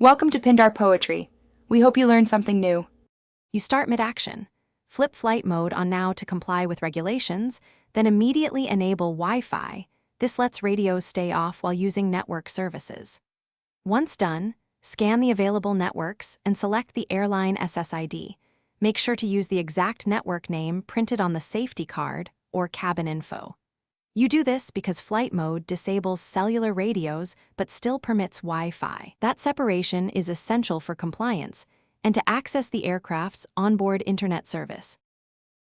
Welcome to Pindar Poetry. We hope you learned something new. You start mid-action. Flip flight mode on now to comply with regulations, then immediately enable Wi-Fi. This lets radios stay off while using network services. Once done, scan the available networks and select the airline SSID. Make sure to use the exact network name printed on the safety card or cabin info. You do this because flight mode disables cellular radios but still permits Wi-Fi. That separation is essential for compliance and to access the aircraft's onboard internet service.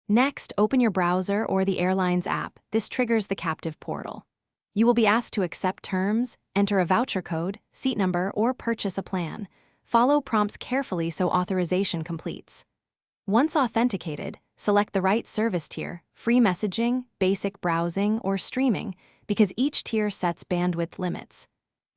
Next, open your browser or the airline's app. This triggers the captive portal. You will be asked to accept terms, enter a voucher code, seat number, or purchase a plan. Follow prompts carefully so authorization completes. Once authenticated, select the right service tier, free messaging, basic browsing, or streaming, because each tier sets bandwidth limits.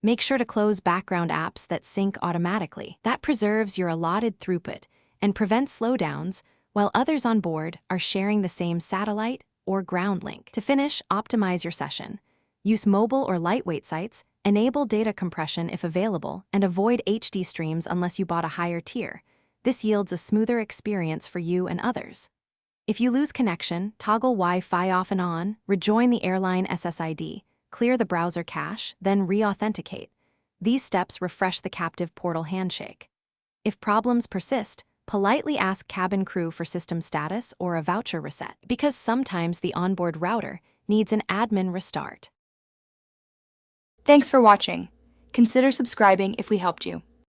Make sure to close background apps that sync automatically. That preserves your allotted throughput and prevents slowdowns, while others on board are sharing the same satellite or ground link. To finish, optimize your session. Use mobile or lightweight sites, enable data compression if available, and avoid HD streams unless you bought a higher tier. This yields a smoother experience for you and others. If you lose connection, toggle Wi-Fi off and on, rejoin the airline SSID, clear the browser cache, then re-authenticate. These steps refresh the captive portal handshake. If problems persist, politely ask cabin crew for system status or a voucher reset, because sometimes the onboard router needs an admin restart. Thanks for watching. Consider subscribing if we helped you.